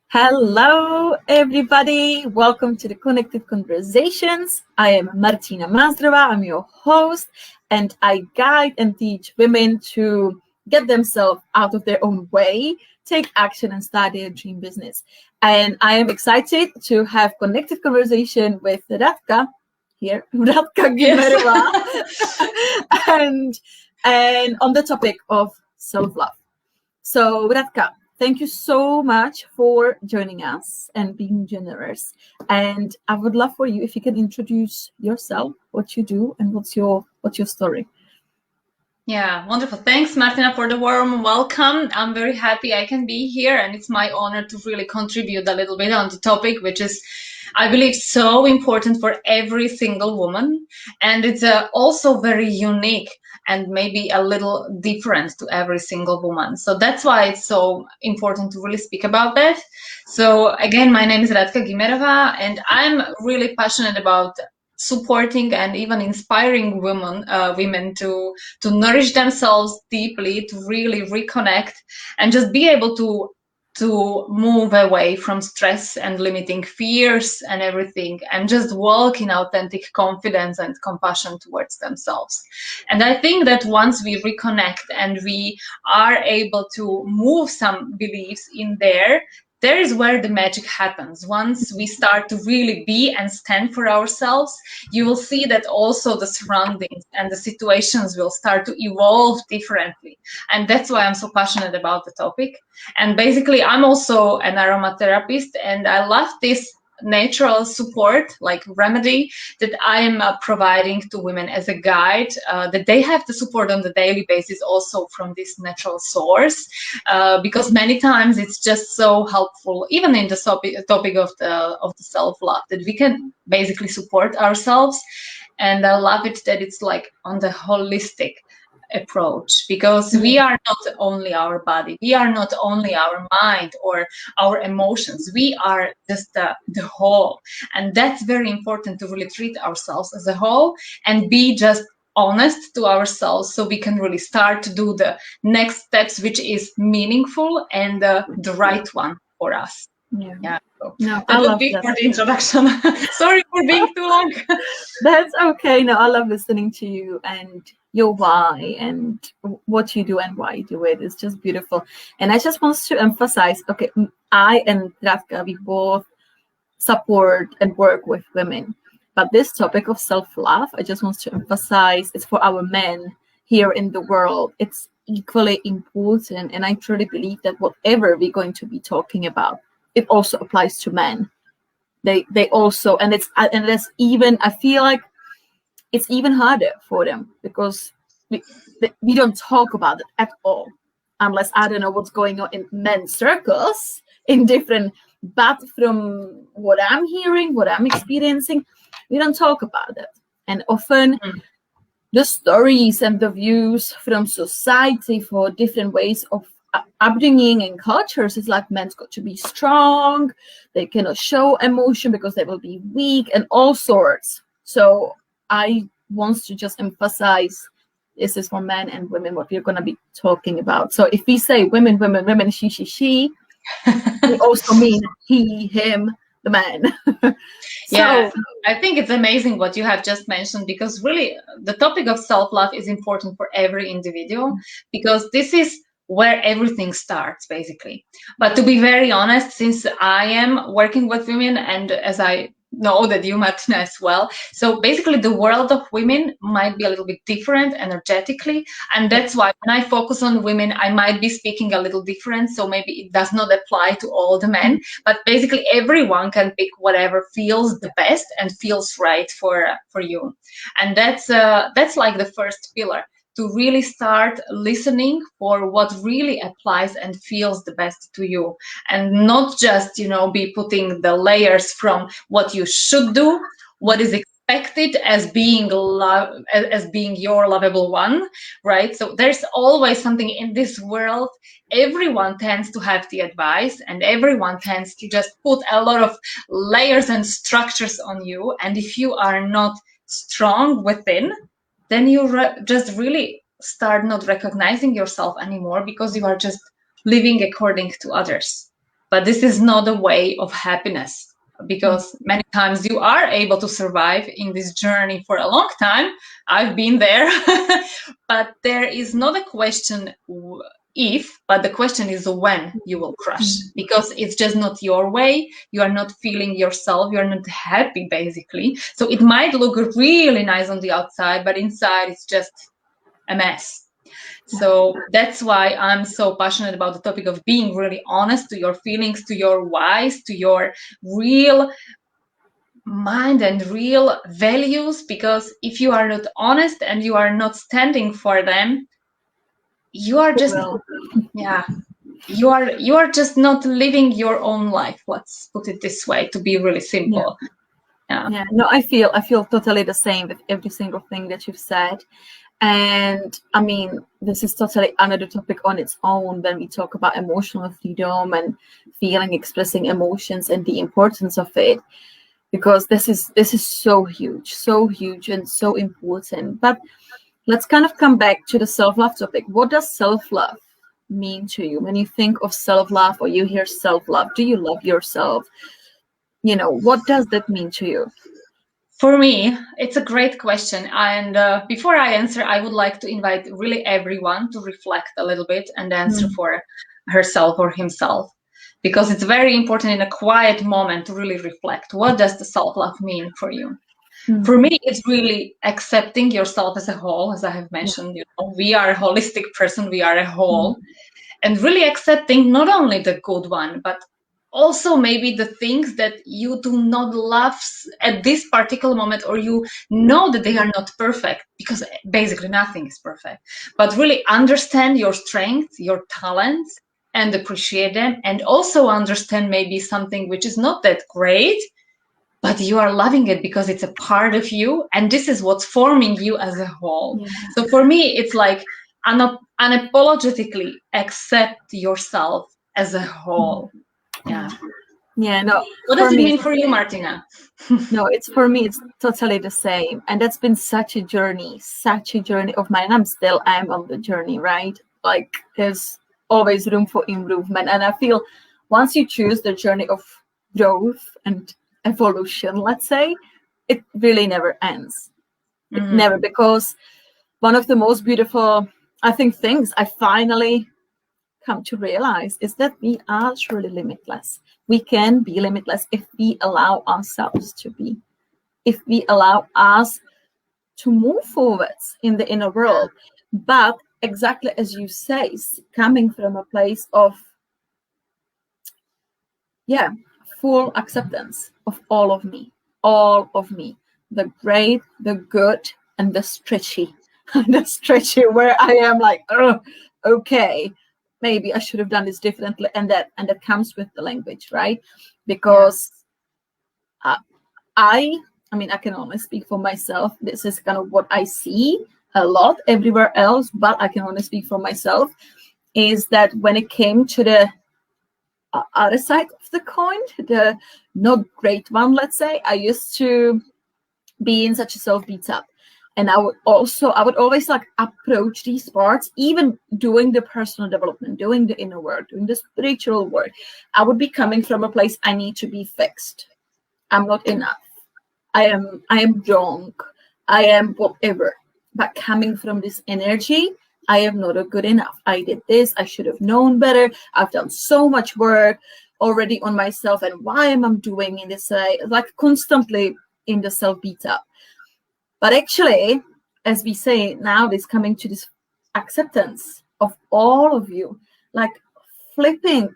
Hello, everybody. Welcome to the Connected Conversations. I am Martina Mazdrova. I'm your host, and I guide and teach women to get themselves out of their own way, take action, and start their dream business. And I am excited to have Connected Conversation with Radka here, Radka Gimerova, and on the topic of self-love. So, Radka, thank you so much for joining us and being generous. And I would love for you if you can introduce yourself, what you do, and what's your story. Yeah, wonderful. Thanks, Martina, for the warm welcome. I'm very happy I can be here, and it's my honor to really contribute a little bit on the topic, which is, I believe, so important for every single woman. And it's also very unique and maybe a little different to every single woman. So that's why it's so important to really speak about that. So again, my name is Radka Gimerova, and I'm really passionate about supporting and even inspiring women to nourish themselves deeply, to really reconnect and just be able to move away from stress and limiting fears and everything, and just walk in authentic confidence and compassion towards themselves. And I think that once we reconnect and we are able to move some beliefs in there is where the magic happens. Once we start to really be and stand for ourselves, you will see that also the surroundings and the situations will start to evolve differently. And that's why I'm so passionate about the topic. And basically, I'm also an aromatherapist, and I love this natural support, like remedy, that I am providing to women as a guide, that they have the support on the daily basis also from this natural source, because many times it's just so helpful, even in the topic of the self-love, that we can basically support ourselves. And I love it that it's like on the holistic approach, because we are not only our body, we are not only our mind or our emotions, we are just the whole. And that's very important, to really treat ourselves as a whole and be just honest to ourselves, so we can really start to do the next steps, which is meaningful and the right one for us. Yeah. So No, that would be for the introduction. Sorry for being too long. That's okay. No, I love listening to you and your why and what you do and why you do it. It's just beautiful. And I just want to emphasize, okay, I and Radka, we both support and work with women. But this topic of self-love, I just want to emphasize, it's for our men here in the world. It's equally important. And I truly believe that whatever we're going to be talking about, it also applies to men. They also, and there's even, I feel like it's even harder for them, because we don't talk about it at all, unless I don't know what's going on in men's circles in different, but from what I'm hearing, what I'm experiencing, we don't talk about it. And often the stories and the views from society for different ways of upbringing and cultures is like, men's got to be strong, they cannot show emotion because they will be weak and all sorts. So I want to just emphasize, this is for men and women what we're going to be talking about. So if we say women, she, we also mean he, him, the man. Yeah, I think it's amazing what you have just mentioned, because really the topic of self-love is important for every individual, because this is where everything starts, basically. But to be very honest, since I am working with women, and as I know that you, Martina, as well, so basically the world of women might be a little bit different energetically, and that's why when I focus on women, I might be speaking a little different, so maybe it does not apply to all the men, but basically everyone can pick whatever feels the best and feels right for you. And that's like the first pillar, to really start listening for what really applies and feels the best to you, and not just, be putting the layers from what you should do, what is expected as being your lovable one, right? So there's always something in this world. Everyone tends to have the advice, and everyone tends to just put a lot of layers and structures on you. And if you are not strong within, then you just really start not recognizing yourself anymore, because you are just living according to others. but this is not a way of happiness, because many times you are able to survive in this journey for a long time. I've been there. But there is not a question if, but the question is when you will crash, because it's just not your way. You are not feeling yourself. You are not happy, basically. So it might look really nice on the outside, but inside it's just a mess. So that's why I'm so passionate about the topic of being really honest to your feelings, to your whys, to your real mind and real values. Because if you are not honest and you are not standing for them, you are just, you are just not living your own life. Let's put it this way, to be really simple. Yeah. No, I feel totally the same with every single thing that you've said. And I mean, this is totally another topic on its own when we talk about emotional freedom and feeling, expressing emotions, and the importance of it, because this is so huge and so important. But let's kind of come back to the self-love topic. What does self-love mean to you? When you think of self-love or you hear self-love, do you love yourself? What does that mean to you? For me, it's a great question. And before I answer, I would like to invite really everyone to reflect a little bit and answer for herself or himself, because it's very important in a quiet moment to really reflect. What does the self-love mean for you? For me, it's really accepting yourself as a whole. As I have mentioned, we are a holistic person, we are a whole, and really accepting not only the good one, but also maybe the things that you do not love at this particular moment, or you know that they are not perfect, because basically nothing is perfect. But really understand your strengths, your talents, and appreciate them, and also understand maybe something which is not that great, but you are loving it because it's a part of you, and this is what's forming you as a whole. So for me, it's like unapologetically accept yourself as a whole. No. What does it mean for you, Martina? No, it's for me, it's totally the same. And that's been such a journey of mine. I'm on the journey, right? Like, there's always room for improvement. And I feel once you choose the journey of growth and evolution, let's say, it really never ends. It never, because one of the most beautiful, I think, things I finally come to realize is that we are truly limitless. We can be limitless if we allow ourselves to be, if we allow us to move forwards in the inner world. But exactly as you say, coming from a place of, full acceptance of all of me, the great, the good, and the stretchy, where I am like, oh, okay, maybe I should have done this differently, and that comes with the language, right? Because I mean, I can only speak for myself. This is kind of what I see a lot everywhere else, but I can only speak for myself, is that when it came to the other side of the coin, the not great one, let's say, I used to be in such a self-beat up. And I would always like approach these parts, even doing the personal development, doing the inner work, doing the spiritual work. I would be coming from a place, I need to be fixed. I'm not enough. I am wrong. I am whatever. But coming from this energy, I am not good enough. I did this. I should have known better. I've done so much work already on myself. And why am I doing in this way? Like constantly in the self-beat up. But actually, as we say now, it's coming to this acceptance of all of you, like flipping,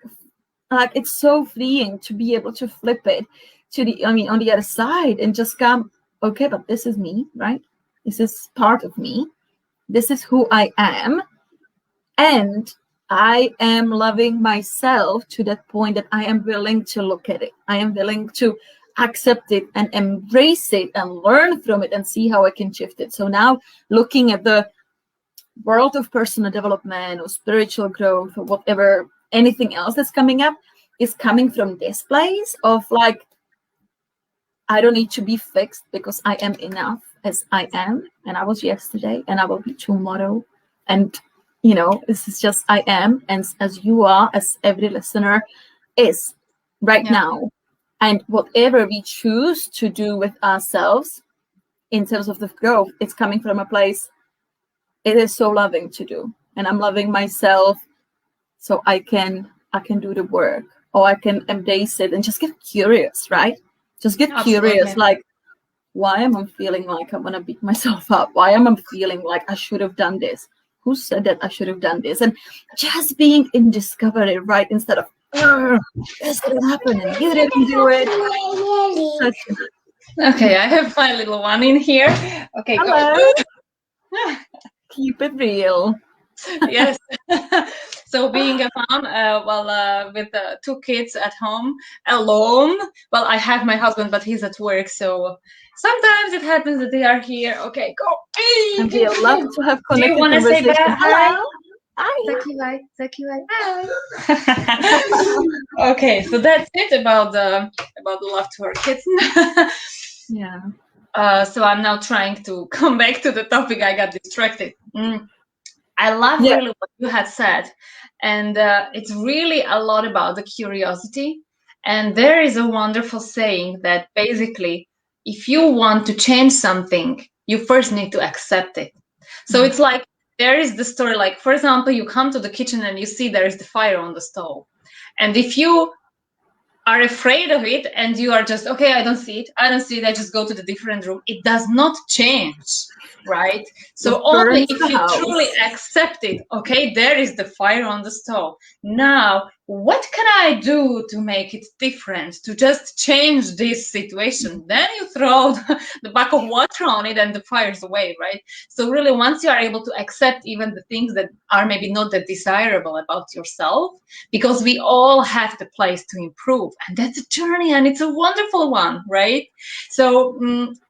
like it's so freeing to be able to flip it to on the other side and just come, okay, but this is me, right? This is part of me. This is who I am. And I am loving myself to that point that I am willing to look at it. I am willing to accept it and embrace it and learn from it and see how I can shift it. So now looking at the world of personal development or spiritual growth or whatever, anything else that's coming up is coming from this place of like, I don't need to be fixed because I am enough as I am. And I was yesterday and I will be tomorrow. And, this is just I am. And as you are, as every listener, is right now. And whatever we choose to do with ourselves in terms of the growth, it's coming from a place, it is so loving to do. And I'm loving myself so I can do the work, or I can embrace it and just get curious, right? Just get curious, like, why am I feeling like I want to beat myself up? Why am I feeling like I should have done this? Who said that I should have done this? And just being in discovery, right? Instead of, this didn't happen and you didn't do it. Okay, I have my little one in here. Okay, hello. Go. Keep it real. Yes. So being a mom, with 2 kids at home alone. Well, I have my husband, but he's at work, so sometimes it happens that they are here. Okay, go. And we love to have connected. Do you want to say bye? Hello. Hi. Zaki, hi. Okay, so that's it about the love to our kids. Yeah. So I'm now trying to come back to the topic. I got distracted. I love really what you had said. And it's really a lot about the curiosity. And there is a wonderful saying that basically, if you want to change something, you first need to accept it. So it's like, there is the story, like, for example, you come to the kitchen and you see there is the fire on the stove. And if you are afraid of it and you are just, okay, I don't see it, I just go to the different room, it does not change, right? So only if you truly accept it, okay, there is the fire on the stove. Now, what can I do to make it different, to just change this situation? Then you throw the bucket of water on it and the fire's away, right? So really, once you are able to accept even the things that are maybe not that desirable about yourself, because we all have the place to improve, and that's a journey, and it's a wonderful one, right? So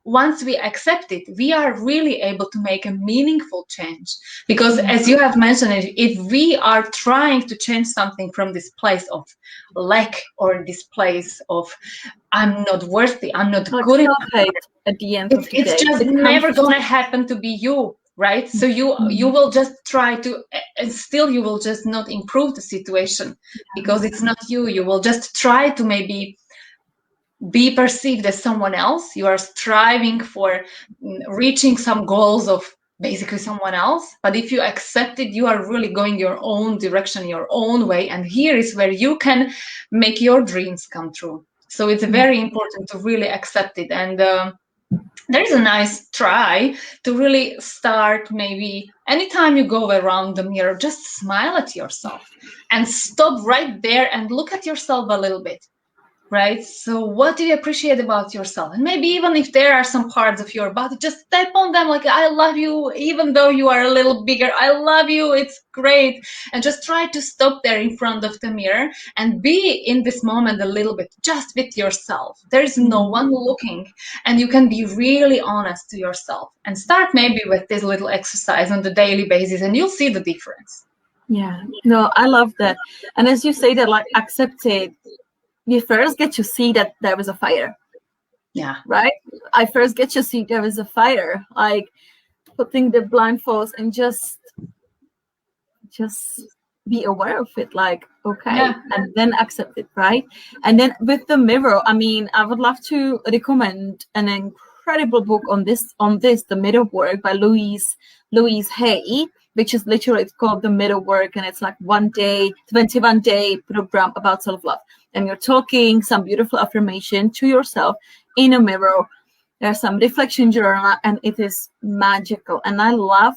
once we accept it, we are really able to make a meaningful change, because as you have mentioned, if we are trying to change something from this place of lack, or this place of I'm not worthy, I'm not good enough, at the end of the day, it's just never gonna happen to be you, right? So you will just try to, and still you will just not improve the situation, because it's not you. You will just try to maybe be perceived as someone else. You are striving for reaching some goals of basically someone else. But if you accept it, you are really going your own direction, your own way. And here is where you can make your dreams come true. So it's very important to really accept it. And there is a nice try to really start, maybe anytime you go around the mirror, just smile at yourself and stop right there and look at yourself a little bit. Right? So what do you appreciate about yourself? And maybe even if there are some parts of your body, just step on them, like, I love you, even though you are a little bigger, I love you, it's great. And just try to stop there in front of the mirror and be in this moment a little bit, just with yourself. There is no one looking, and you can be really honest to yourself, and start maybe with this little exercise on the daily basis, and you'll see the difference. Yeah, no, I love that. And as you say that, like, accept it, we first get to see that there was a fire. Yeah. Right? I first get to see there was a fire, like putting the blindfolds and just be aware of it, like, okay, and then accept it, right? And then with the mirror, I mean, I would love to recommend an incredible book on this, The Mirror Work by Louise Hay, which is literally, it's called The Mirror Work, and it's like 21-day program about self-love. And you're talking some beautiful affirmation to yourself in a mirror. There's some reflection journal, and it is magical. And I love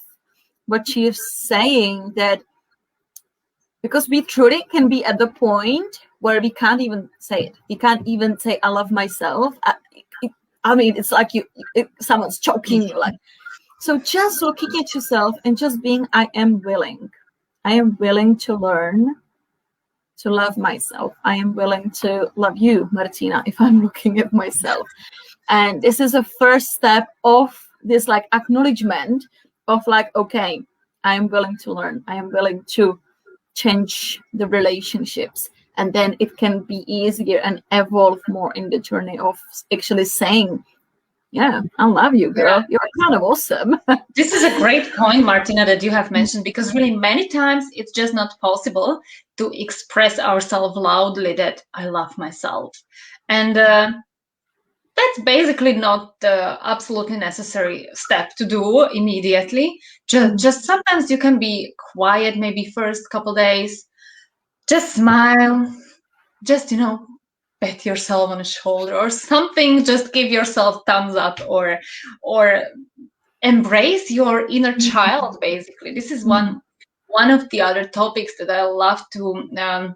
what she is saying, that because we truly can be at the point where we can't even say it. We can't even say, I love myself. I mean, it's like someone's choking you. Like, so just looking at yourself and just being, I am willing to learn to love myself. I am willing to love you, Martina, if I'm looking at myself. And this is a first step of this, like, acknowledgement of, like, okay, I am willing to learn. I am willing to change the relationships. And then it can be easier and evolve more in the journey of actually saying, Yeah, I love you, girl. You're kind of awesome. This is a great point, Martina, that you have mentioned, because really many times it's just not possible to express ourselves loudly that I love myself. And that's basically not the absolutely necessary step to do immediately. Just sometimes you can be quiet, maybe first couple days, just smile, just, pat yourself on the shoulder or something, just give yourself thumbs up, or embrace your inner child. Basically, this is one of the other topics that I love to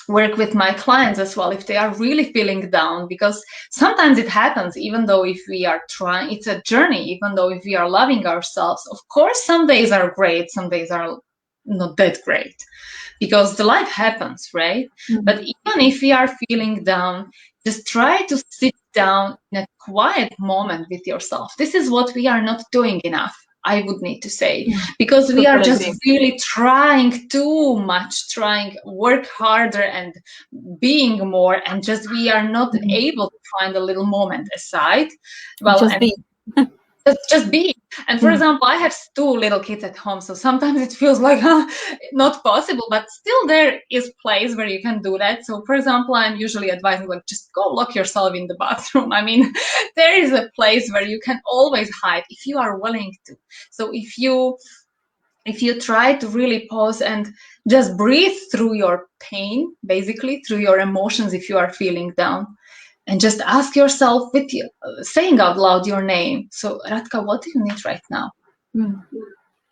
work with my clients as well, if they are really feeling down, because sometimes it happens, even though if we are trying, it's a journey, even though if we are loving ourselves, of course some days are great, some days are not that great, because the life happens, right? But even if we are feeling down, just try to sit down in a quiet moment with yourself. This is what we are not doing enough, I would need to say, because we are just really trying too much, trying work harder and being more, and just we are not able to find a little moment aside. Well, Just be. just be. And for example, I have 2 little kids at home, so sometimes it feels like not possible, but still there is place where you can do that. So for example, I'm usually advising, like, just go lock yourself in the bathroom. I mean, there is a place where you can always hide if you are willing to. So if you try to really pause and just breathe through your pain, basically through your emotions, if you are feeling down, and just ask yourself, with you, saying out loud your name. So, Radka, what do you need right now?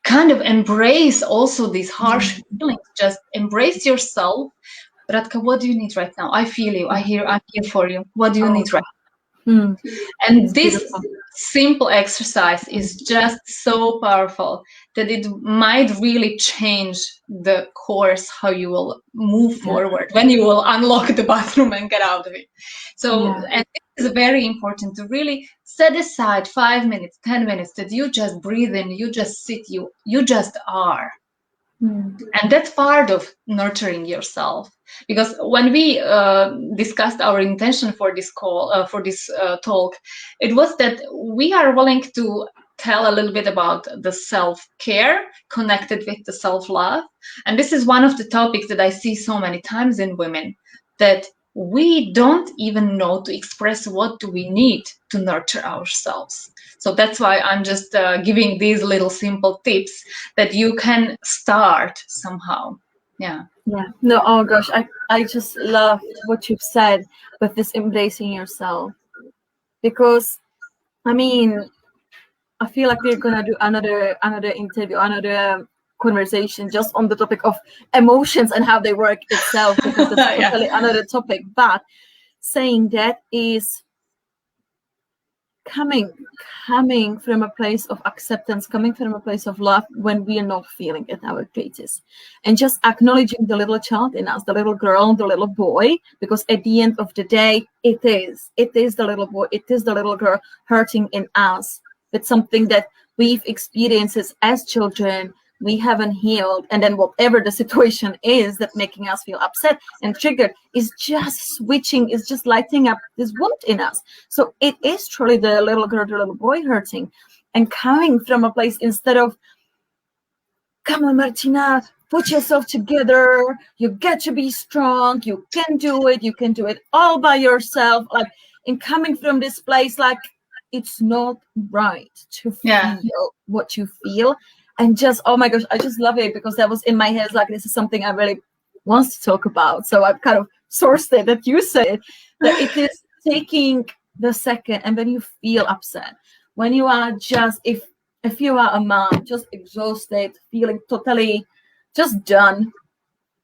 Kind of embrace also these harsh feelings. Just embrace yourself. Radka, what do you need right now? I feel you. I'm here for you. What do you need right now? And this simple exercise is just so powerful that it might really change the course, how you will move forward when you will unlock the bathroom and get out of it. So, and it is very important to really set aside 5 minutes, 10 minutes that you just breathe in, you just sit, you just are. And that's part of nurturing yourself, because when we discussed our intention for this call, for this talk, it was that we are willing to tell a little bit about the self-care connected with the self-love. And this is one of the topics that I see so many times in women, that we don't even know to express what do we need to nurture ourselves. So that's why I'm just giving these little simple tips that you can start somehow. Yeah. No, oh gosh, I just love what you've said with this embracing yourself, because I mean, I feel like we're gonna do another interview, another conversation just on the topic of emotions and how they work itself, because that's totally another topic. But saying that is coming from a place of acceptance, coming from a place of love when we are not feeling at our greatest, and just acknowledging the little child in us, the little girl, the little boy, because at the end of the day, it is the little boy, it is the little girl hurting in us. It's something that we've experienced as children, we haven't healed, and then whatever the situation is that making us feel upset and triggered is just switching, is just lighting up this wound in us. So it is truly the little girl, the little boy hurting, and coming from a place instead of, come on, Martina, put yourself together, you get to be strong, you can do it all by yourself, like, and coming from this place, like, it's not right to feel what you feel. And just, oh my gosh, I just love it, because that was in my head, like, this is something I really want to talk about. So I've kind of sourced it that you said, that it is taking the second, and when you feel upset, when you are just, if you are a mom, just exhausted, feeling totally just done,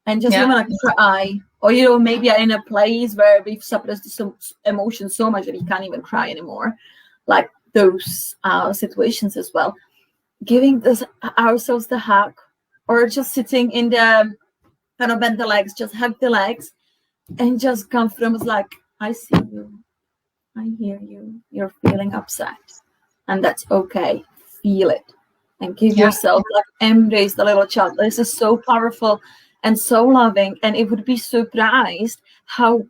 and just you want to cry, or maybe you're in a place where we've suppressed some emotions so much that we can't even cry anymore, like those situations as well. Giving ourselves the hug, or just sitting in the kind of bend the legs, just hug the legs, and just come from us like, I see you, I hear you, you're feeling upset, and that's okay. Feel it, and give yourself, like, embrace the little child. This is so powerful and so loving, and it would be surprised how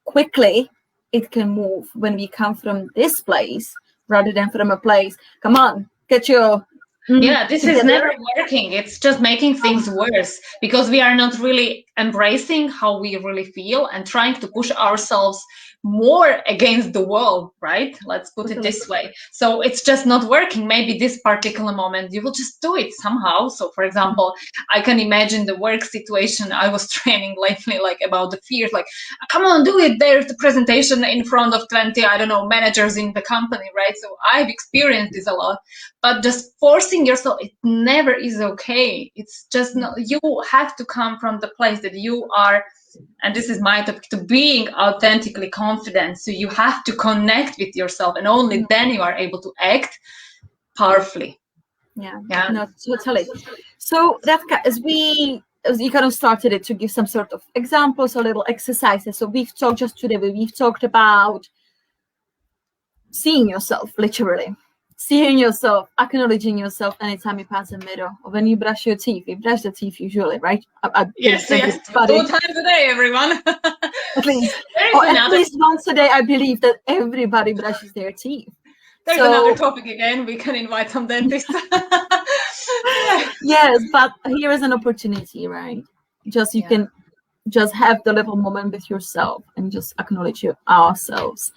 quickly it can move when we come from this place rather than from a place, come on, get your This is together. never working. It's just making things worse because we are not really embracing how we really feel and trying to push ourselves more against the wall, right? Let's put it this way. So it's just not working. Maybe this particular moment you will just do it somehow. So for example, I can imagine the work situation I was training lately, like about the fears, like, come on, do it. There's the presentation in front of 20, I don't know, managers in the company, right? So I've experienced this a lot. But just forcing yourself, it never is okay. It's just not, you have to come from the place that you are, and this is my topic, to being authentically confident. So you have to connect with yourself, and only then you are able to act powerfully. Yeah. No, totally. So Radka, as you kind of started it, to give some sort of examples or little exercises. So we've talked just today, we've talked about seeing yourself, literally. Seeing yourself, acknowledging yourself anytime you pass a mirror, or when you brush your teeth. You brush the teeth usually, right? Yes, 2 times a day, everyone. At least once a day, I believe that everybody brushes their teeth. There's another topic again. We can invite some dentists. Yes, but here is an opportunity, right? You can just have the little moment with yourself and just acknowledge ourselves.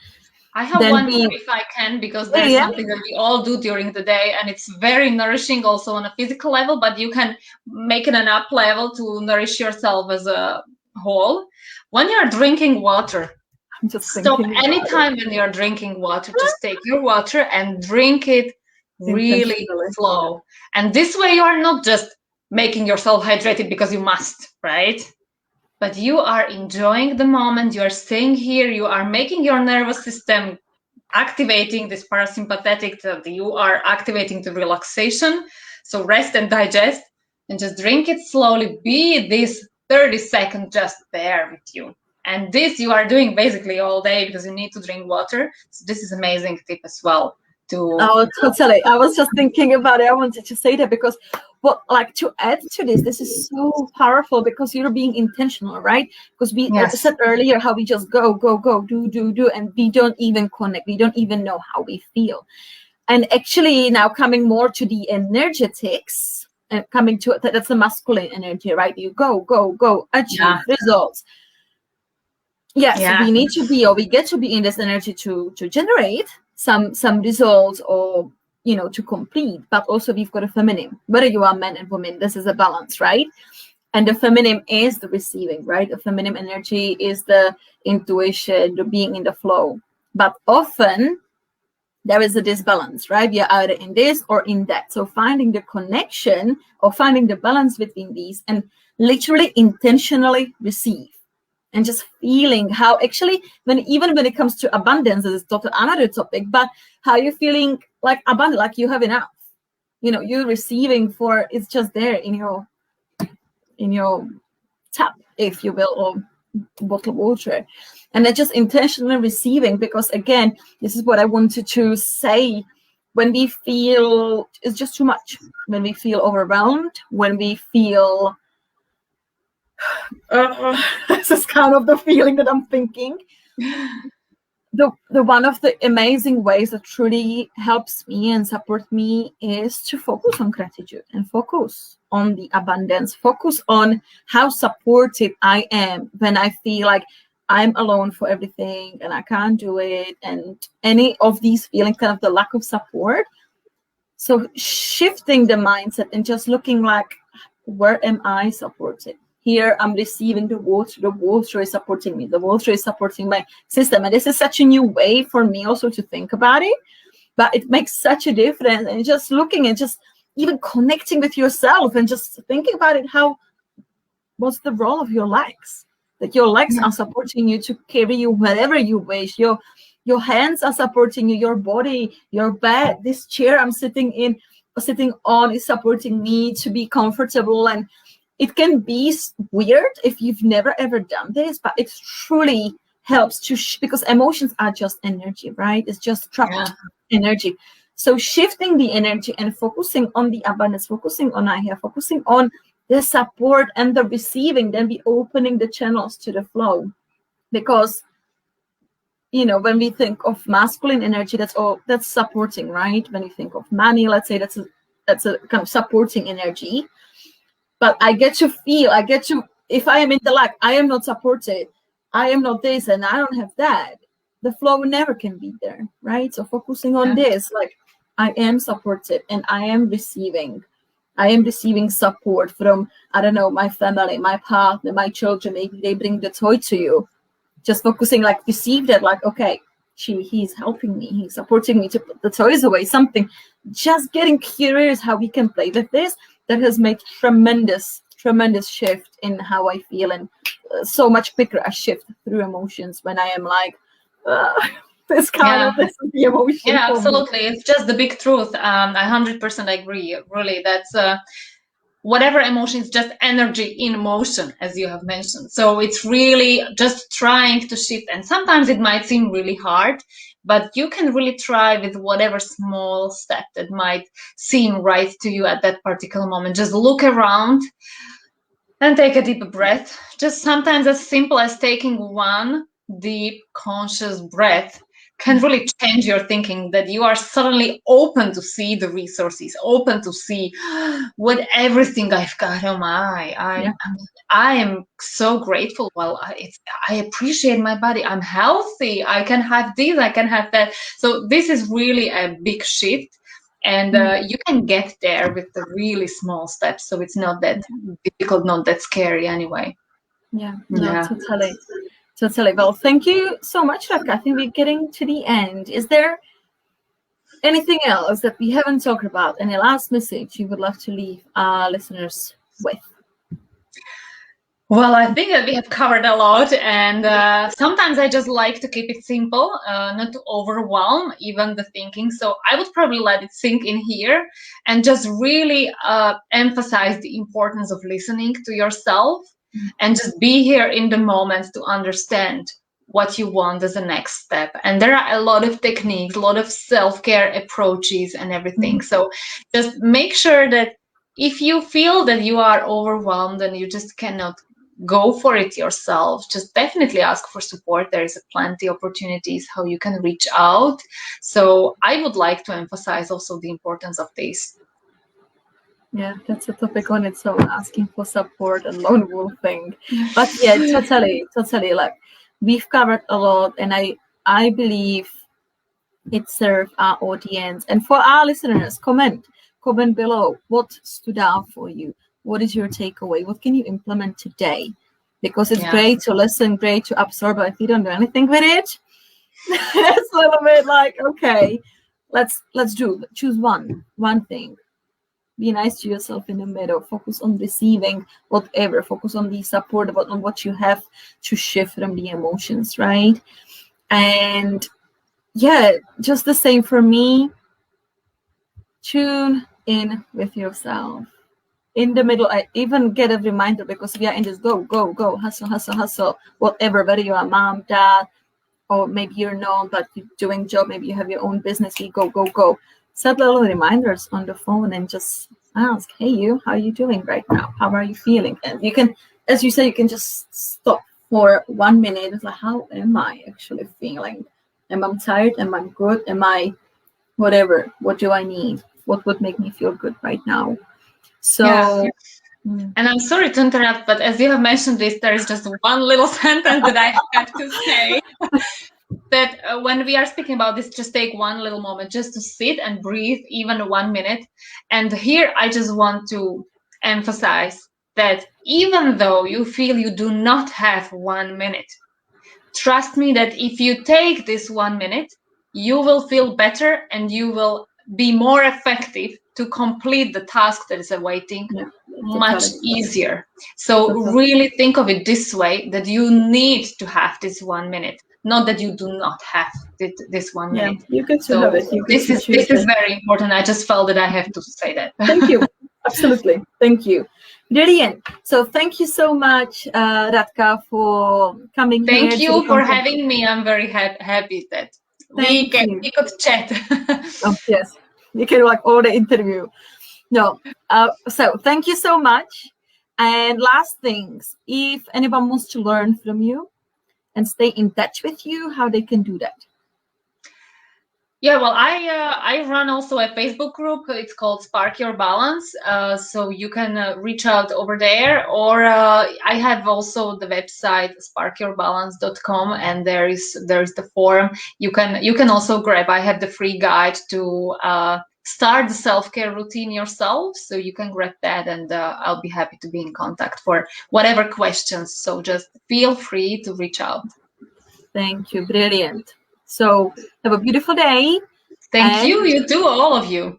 I have one more if I can, because there's something that we all do during the day, and it's very nourishing also on a physical level, but you can make it an up level to nourish yourself as a whole. When you're drinking water, stop anytime when you're drinking water, just take your water and drink it really slow. And this way you are not just making yourself hydrated because you must, right? But you are enjoying the moment, you are staying here, you are making your nervous system activating this parasympathetic, that you are activating the relaxation. So rest and digest, and just drink it slowly. Be this 30 seconds just there with you. And this you are doing basically all day because you need to drink water. So this is an amazing tip as well. Oh, totally. I was just thinking about it. I wanted to say that because, to add to this is so powerful because you're being intentional, right? Because we said earlier how we just go, do, and we don't even connect. We don't even know how we feel. And actually now coming more to the energetics and coming to it, that's the masculine energy, right? You go, achieve results. Yes, we need to be, or we get to be in this energy to generate some results, or to complete. But also we've got a feminine, whether you are men and women, this is a balance, right? And the feminine is the receiving, right? The feminine energy is the intuition, the being in the flow. But often there is a disbalance, right? You're either in this or in that. So finding the connection or finding the balance between these, and literally intentionally receive. And just feeling how actually, even when it comes to abundance, this is another topic, but how you're feeling like abundant, like you have enough. You're receiving for, it's just there in your tap, if you will, or bottled water. And then just intentionally receiving, because again, this is what I wanted to say. When we feel it's just too much, when we feel overwhelmed, when we feel this is kind of the feeling that I'm thinking. The one of the amazing ways that truly helps me and supports me is to focus on gratitude and focus on the abundance, focus on how supported I am when I feel like I'm alone for everything and I can't do it, and any of these feelings, kind of the lack of support. So shifting the mindset and just looking like, where am I supported? Here I'm receiving the water is supporting me, the water is supporting my system. And this is such a new way for me also to think about it, but it makes such a difference. And just looking and just even connecting with yourself and just thinking about it, what's the role of your legs? That your legs are supporting you to carry you wherever you wish. Your hands are supporting you, your body, your bed, this chair I'm sitting on is supporting me to be comfortable. And it can be weird if you've never ever done this, but it truly helps because emotions are just energy, right? It's just trapped energy. So shifting the energy and focusing on the abundance, focusing on focusing on the support and the receiving, then be opening the channels to the flow. Because when we think of masculine energy, that's supporting, right? When we think of money, let's say that's a kind of supporting energy. But I get to feel, if I am in the lack, I am not supported, I am not this, and I don't have that, the flow never can be there, right? So focusing on this, like, I am supported and I am receiving support from, I don't know, my family, my partner, my children. Maybe they bring the toy to you. Just focusing, like, receive that, like, okay, he's helping me, he's supporting me to put the toys away, something. Just getting curious how we can play with this, that has made tremendous shift in how I feel, and so much quicker a shift through emotions when I am like, this is the emotion. Yeah, absolutely. It's just the big truth. I 100% agree. Really, that's whatever emotion is just energy in motion, as you have mentioned. So it's really just trying to shift. And sometimes it might seem really hard, but you can really try with whatever small step that might seem right to you at that particular moment. Just look around and take a deep breath. Just sometimes as simple as taking one deep conscious breath can really change your thinking, that you are suddenly open to see the resources, open to see what everything I've got. Oh my, I am so grateful. Well, I appreciate my body. I'm healthy. I can have this, I can have that. So this is really a big shift. And you can get there with the really small steps. So it's not that difficult, not that scary anyway. Totally. Well, thank you so much, Radka. I think we're getting to the end. Is there anything else that we haven't talked about? Any last message you would love to leave our listeners with? Well, I think that we have covered a lot, and sometimes I just like to keep it simple, not to overwhelm even the thinking. So I would probably let it sink in here and just really emphasize the importance of listening to yourself and just be here in the moment to understand what you want as a next step. And there are a lot of techniques, a lot of self-care approaches and everything. So just make sure that if you feel that you are overwhelmed and you just cannot go for it yourself, just definitely ask for support. There is plenty opportunities how you can reach out. So I would like to emphasize also the importance of this. Yeah, that's a topic on its own, asking for support and lone wolfing. But yeah, totally. Like, we've covered a lot, and I believe it served our audience. And for our listeners, comment below what stood out for you. What is your takeaway? What can you implement today? Because it's great to listen, great to absorb, but if you don't do anything with it, it's a little bit like, okay, let's choose one thing. Be nice to yourself in the middle. Focus on receiving whatever. Focus on the support, on what you have to shift from the emotions, right? And yeah, just the same for me. Tune in with yourself. In the middle, I even get a reminder, because we are in this go, hustle, whatever, whether you're a mom, dad, or maybe you're not, but you're doing job, maybe you have your own business, you go. Set little reminders on the phone and just ask, hey, you, how are you doing right now? How are you feeling? And you can, as you say, you can just stop for 1 minute. It's like, how am I actually feeling? Am I tired? Am I good? Am I whatever? What do I need? What would make me feel good right now? So, and I'm sorry to interrupt, but as you have mentioned this, there is just one little sentence that I have to say. That when we are speaking about this, just take one little moment just to sit and breathe, even 1 minute. And here I just want to emphasize that even though you feel you do not have 1 minute, trust me that if you take this 1 minute, you will feel better and you will be more effective to complete the task that is awaiting much easier. So really think of it this way, that you need to have this 1 minute, not that you do not have this 1 minute. You get to have it. This is very important. I just felt that I have to say that. Thank you. Absolutely. Thank you. Brilliant. So thank you so much, Radka, for coming here. Thank you for having me. I'm very happy that we could chat. Oh, yes. You can order interview. No. So thank you so much. And last things, if anyone wants to learn from you, and stay in touch with you, how they can do that? Yeah, well, I run also a Facebook group. It's called Spark Your Balance. So you can reach out over there, or I have also the website sparkyourbalance.com, and there is the forum. You can also grab. I have the free guide to start the self-care routine yourself. So you can grab that, and I'll be happy to be in contact for whatever questions. So just feel free to reach out. Thank you. Brilliant. So have a beautiful day. Thank you. You too, all of you.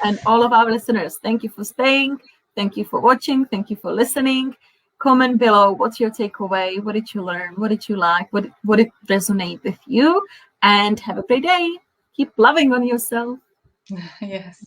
And all of our listeners, thank you for staying. Thank you for watching. Thank you for listening. Comment below. What's your takeaway? What did you learn? What did you like? What did resonate with you? And have a great day. Keep loving on yourself. Yes.